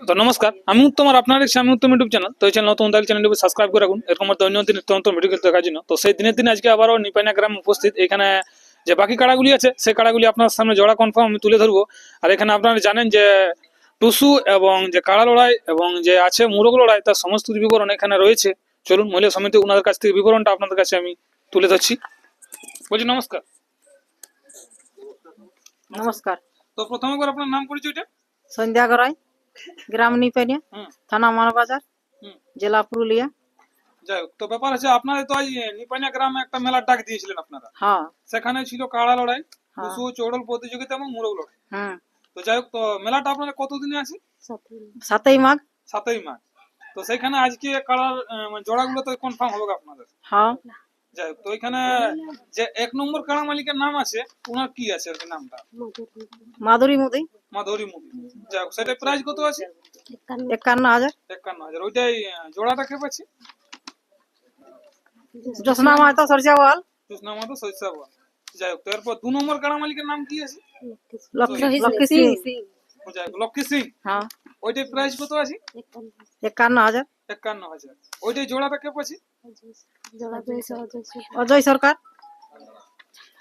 তো নমস্কার, আমি উত্তম আর আপনার আমি উত্তম ইউটিউব চ্যানেল। তো এই চ্যানেল নতুন তাহলে চ্যানেলটি সাবস্ক্রাইব করে রাখুন এরকম দৈনন্দিন নিত্য ভিডিও দেখার জন্য। তো সেই দিনের দিন আজকে আবারও নিপাইনা গ্রাম উপস্থিত। এখানে যে বাকি কাড়াগুলি আছে সেই কাড়াগুলি আপনার সামনে জোড়া কনফার্ম আমি তুলে ধরবো। আর এখানে আপনারা জানেন যে টুসু এবং যে কাড়া লড়াই এবং যে আছে মুরগ লড়াই তার সমস্ত বিবরণ এখানে রয়েছে। চলুন মহিলা সমিতি ওনাদের কাছ থেকে বিবরণটা আপনাদের কাছে আমি তুলে ধরছি। বলছি নমস্কার। নমস্কার। তো প্রথমে একবার আপনার নাম পরিচয়টা। সন্ধ্যা গড়াই, গ্রাম নিপাইনিয়া, থানা মানবাজার, জেলা পুরুলিয়া। যাই হোক, তো ব্যাপার আছে আপনারা তো আজ নিপাইনা গ্রামে একটা মেলার ডাক দিয়েছিলেন আপনারা। হ্যাঁ সেখানে ছিল কাড়া লড়াই, টুসু চৌড়ল প্রতিযোগিতা এবং মুরগ লড়াই। তো যাই হোক, তো মেলাটা আপনারা কতদিনে আছে? 7ই মাঘ। 7ই মাঘ। তো সেখানে আজকে কাড়ার জোড়াগুলো তো কনফার্ম হবে আপনাদের। হ্যাঁ। যাই হোক, তো এখানে যে 1 নম্বর কাড়া মালিকের নাম আছে, ওনার কি আছে আর কি নামটা? মাধুরী মুদি। মাধুরী মুদি। যাই হোক, সেটা প্রাইস কত আছে? 51,000। 51,000। ওইটাই জোড়াটা কে পাচ্ছি? জোসনা মাহাতো সরষা বল। জোসনা মাহাতো সরষা বল। যাই হোক, তো এরপর 2 নম্বর কাড়া মালিকের নাম কি আছে? লক্ষ্মী সিং। যাই হোক, লক্ষ্মী সিং। হ্যাঁ। ওইটাই প্রাইস কত আছে? 51,000। 51,000। ওইটাই জোড়াটা কে পাচ্ছি? অজয় সরকার,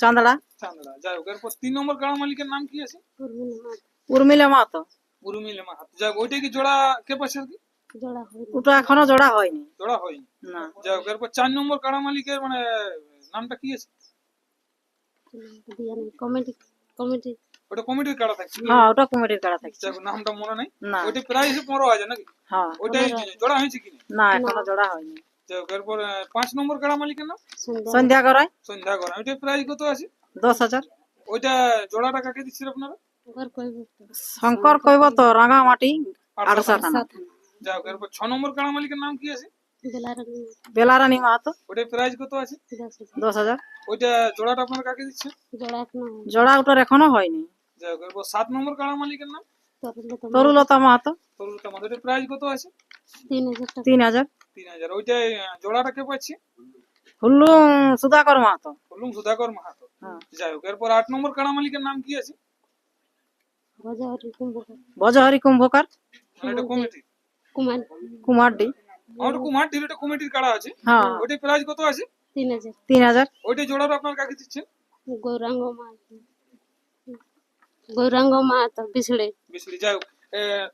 চান্দড়া। চান্দড়া। যাই হোক, এরপর 3 নম্বর কাড়া মালিকের নাম কি আছে? উর্মিলা মাহাতো। উর্মিলা মাহাতো। যাই হোক, ওইটাই কি জোড়া কে পাচ্ছে আর কি? ওটা এখনো জোড়া হয়নি। জোড়া হয়নি না। যাই হোক, এরপর 4 নম্বর কাড়া মালিকের নামটা কি আছে? ওটা কমিটির কাড়া থাকছে। হ্যাঁ, ওটা কমিটির কাড়া থাকছে। যাই হোক, নামটা মনে নাই। না। ওইটা প্রাইস 15,000 নাকি? হ্যাঁ। ওইটাই জোড়া হয়েছে কি? না, এখনো জোড়া হয়নি। যাই হোক, এরপর 5 নম্বর কাড়া মালিকের নাম? সন্ধ্যা গড়াই। সন্ধ্যা গড়াই। ওইটা প্রাইস কত আছে? 10,000। ওইটা জোড়াটা কাকে দিচ্ছেন আপনারা? শঙ্কর কৈবত, রাঙামাটি, আড়সা থানা। যাই হোক, এরপর 6 নম্বর কাড়া মালিকের নাম কি আছে? বেলারানী মাহাতো। ওইটা প্রাইস কত আছে? 10,000। ওইটা জোড়াটা আপনারা কাকে দিচ্ছেন? জোড়া ওটার এখনো হয়নি। যাই হোক, এরপর 7 নম্বর কাড়া মালিকের নাম? তরুলতা মাহাতো। তরুলতা মাহাতো। ওইটা প্রাইস কত আছে? 3,000। 3,000। ওইটা জোড়াটা কে পাচ্ছি? হুল্লুম সুধাকর মাহাতো। হুল্লুম সুধাকর মাহাতো। যাই হোক, এরপর 8 নম্বর কাড়া মালিকের নাম কি আছে? ভজহরি কুম্ভকার। এটা কমিটি কুমারডি। আমার কুমারটির এটা কমিটির কাড়া আছে। ওইটা প্রাইস কত আছে? 3,000। ওইটা জোড়াটা আপনার কাকে দিচ্ছেন? গৌরাঙ্গ মাহাতো বিছড়ে। যাই হোক,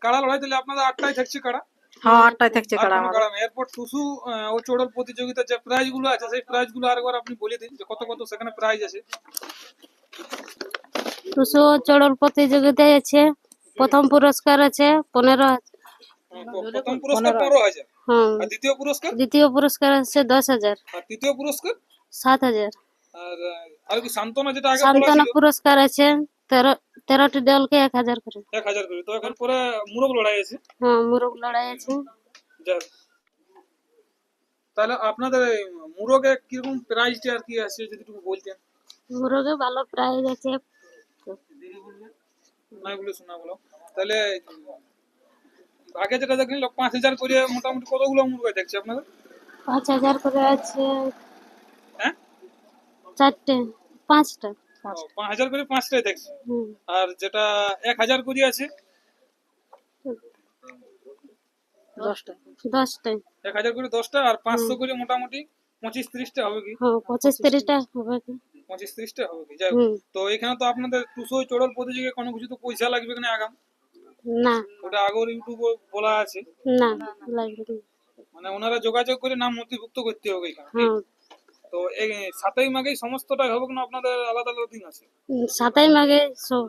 কাড়া লড়াই তাহলে আপনাদের 8টাই থাকছে কাড়া। হ্যাঁ, 8টাই থাকছে কাড়া আমাদের। এরপর টুসু ও চড়ল প্রতিযোগিতা যে প্রাইজ গুলো আছে সেই প্রাইজ গুলো আরেকবার আপনি বলে দিন যে কত কত সেখানে প্রাইজ আছে। টুসু চড়ল প্রতিযোগিতায় আছে, প্রথম পুরস্কার আছে 15,000। প্রথম পুরস্কার 15,000। হ্যাঁ। আর দ্বিতীয় পুরস্কার? দ্বিতীয় পুরস্কার আছে 10,000। আর তৃতীয় পুরস্কার? 7,000। আর কি সান্তনা যেটা আগে বলা সান্তনা ছিল? পুরস্কার আছে 13টি দলকে 1,000 করে। 1,000 করে। তো এখন পরে মুরগ লড়াই আছে। হ্যাঁ, মুরগ লড়াই আছে। তাহলে আপনাদের মুরগে কিরকম প্রাইজটা আর কি আছে যদি একটু বলতেন। মুরগে ভালো প্রাইজ আছে। নাই বলে শোনা বলো। তাহলে আগে যেটা দেখলেন 5,000 করে মোটামুটি কতগুলো মুরগ দেখছে আপনাদের? 5,000 করে আছে। হ্যাঁ, 5টা। 5,000 করে 5টাই দেখছে। আর যেটা 1,000 করে আছে 10টা। 1,000 করে 10টা। আর 500 করে মোটামুটি 25-30টা হবে কি? হ্যাঁ, 25-30টা হবে কি? 25-30টা হবে কি? যাই হোক, তো এখানে তো আপনাদের টুসু চড়ল প্রতিযোগিতায় কোনো কিছু তো পয়সা লাগবে কিনা আগাম? না, ওটা আগের ইউটিউবে বলা আছে। না লাগবে। ওনারা যোগাযোগ করে নাম নথিভুক্ত করতে হবে এখানে। তো এই 7ই মাঘে সমস্তটাই হবে কিনা আপনাদের আলাদা আলাদা দিন আছে? 7ই মাঘে সব।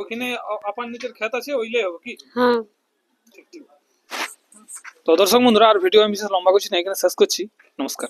ওখানে আপার নিচের ক্ষেত আছে ওইলে হবে কি? হ্যাঁ। ঠিক। তো দর্শক বন্ধুরা, আর ভিডিও আমি বিশেষ লম্বা করছি না, এখানে শেষ করছি। নমস্কার।